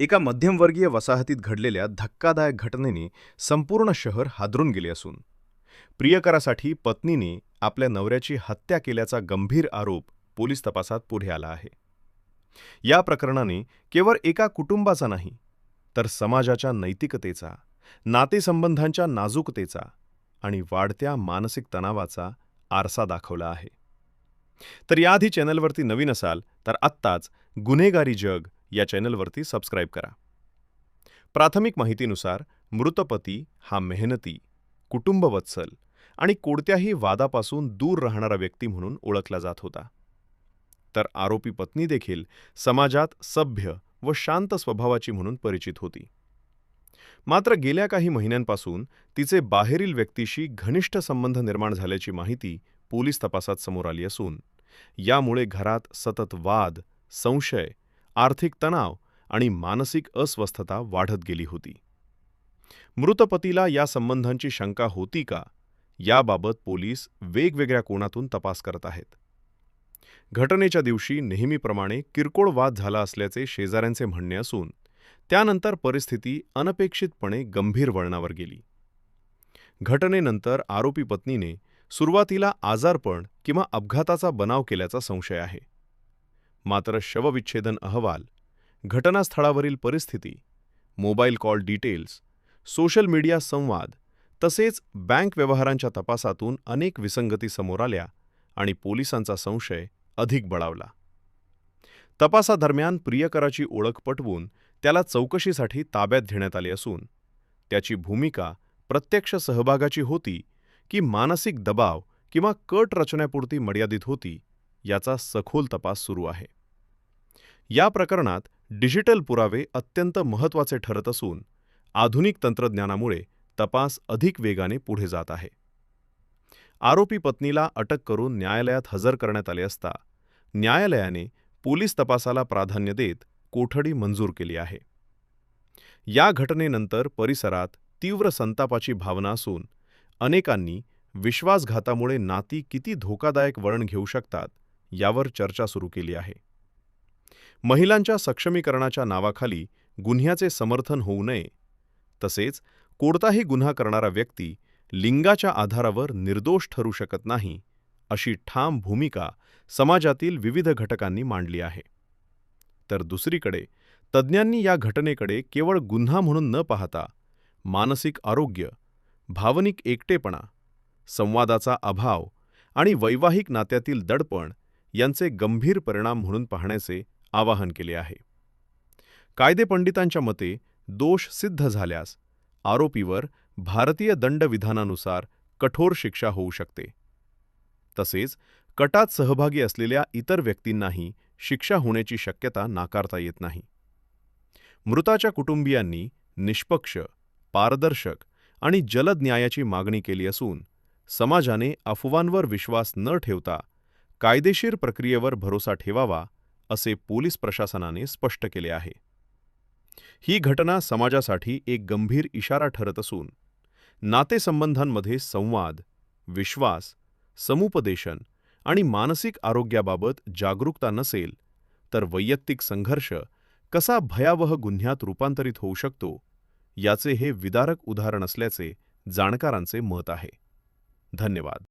एका मध्यमवर्गीय वसाहतीत घडलेल्या धक्कादायक घटनेने संपूर्ण शहर हादरून गेले असून प्रियकरासाठी पत्नीने आपल्या नवऱ्याची हत्या केल्याचा गंभीर आरोप पोलीस तपासात पुढे आला आहे. या प्रकरणाने केवळ एका कुटुंबाचा नाही, तर समाजाच्या नैतिकतेचा, नातेसंबंधांच्या नाजूकतेचा आणि वाढत्या मानसिक तणावाचा आरसा दाखवला आहे. तर याआधी चॅनलवरती नवीन असाल तर आत्ताच गुन्हेगारी जग या चॅनलवरती सबस्क्राईब करा. प्राथमिक माहितीनुसार मृत पती हा मेहनती, कुटुंबवत्सल आणि कोणत्याही वादापासून दूर राहणारा व्यक्ती म्हणून ओळखला जात होता. तर आरोपी पत्नी देखील समाजात सभ्य व शांत स्वभावाची म्हणून परिचित होती. मात्र गेल्या काही महिन्यांपासून तिचे बाहेरील व्यक्तीशी घनिष्ठ संबंध निर्माण झाल्याची माहिती पोलीस तपासात समोर आली असून यामुळे घरात सतत वाद, संशय, आर्थिक तणाव आणि मानसिक अस्वस्थता वाढत गेली होती. मृत पतीला या संबंधांची शंका होती का, याबाबत पोलीस वेगवेगळ्या कोनातून तपास करत आहेत. घटनेच्या दिवशी नेहमीप्रमाणे किरकोळ वाद झाला असल्याचे शेजाऱ्यांचे म्हणणे असून त्यानंतर परिस्थिती अनपेक्षितपणे गंभीर वळणावर गेली. घटनेनंतर आरोपी पत्नीने सुरुवातीला आजारपण किंवा अपघाताचा बनाव केल्याचा संशय आहे. मात्र शवविच्छेदन अहवाल, घटनास्थळावरील परिस्थिती, mobile call details, social media संवाद तसेच बँक व्यवहारांच्या तपासातून अनेक विसंगती समोर आल्या आणि पोलिसांचा संशय अधिक बळावला. तपासादरम्यान प्रियकराची ओळख पटवून त्याला चौकशीसाठी ताब्यात घेण्यात आले असून त्याची भूमिका प्रत्यक्ष सहभागाची होती की मानसिक दबाव किंवा कट रचण्यापुरती मर्यादित होती, याचा सखोल तपास सुरू आहे. या प्रकरणात डिजिटल पुरावे अत्यंत महत्त्वाचे ठरत असून आधुनिक तंत्रज्ञानामुळे तपास अधिक वेगाने पुढे जात आहे. आरोपी पत्नीला अटक करून न्यायालयात हजर करण्यात आले असता न्यायालयाने पोलीस तपासाला प्राधान्य देत कोठडी मंजूर केली आहे. या घटनेनंतर परिसरात तीव्र संतापाची भावना असून अनेकांनी विश्वासघातामुळे नाती किती धोकादायक वळण घेऊ शकतात यावर चर्चा सुरू केली आहे. महिलांच्या सक्षमीकरणाच्या नावाखाली गुन्ह्याचे समर्थन होऊ नये, तसेच कोणताही गुन्हा करणारा व्यक्ती लिंगाच्या आधारावर निर्दोष ठरू शकत नाही, अशी ठाम भूमिका समाजातील विविध घटकांनी मांडली आहे. तर दुसरीकडे तज्ज्ञांनी या घटनेकडे केवळ गुन्हा म्हणून न पाहता मानसिक आरोग्य, भावनिक एकटेपणा, संवादाचा अभाव आणि वैवाहिक नात्यातील दडपण यांचे गंभीर परिणाम म्हणून पाहण्याचे आवाहन केले आहे. कायदेपंडितांच्या मते दोष सिद्ध झाल्यास आरोपीवर भारतीय दंडविधानानुसार कठोर शिक्षा होऊ शकते. तसेच कटात सहभागी असलेल्या इतर व्यक्तींनाही शिक्षा होण्याची शक्यता नाकारता येत नाही. मृताच्या कुटुंबियांनी निष्पक्ष, पारदर्शक आणि जलद न्यायाची मागणी केली असून समाजाने अफवांवर विश्वास न ठेवता कायदेशीर प्रक्रियेवर भरोसा ठेवावा, असे पोलीस प्रशासनाने स्पष्ट केले आहे. ही घटना समाजासाठी एक गंभीर इशारा ठरत असून नातेसंबंधांमध्ये संवाद, विश्वास, समुपदेशन आणि मानसिक आरोग्याबाबत जागरूकता नसेल तर वैयक्तिक संघर्ष कसा भयावह गुन्ह्यात रूपांतरित होऊ शकतो, याचे हे विदारक उदाहरण असल्याचे जाणकारांचे मत आहे. धन्यवाद.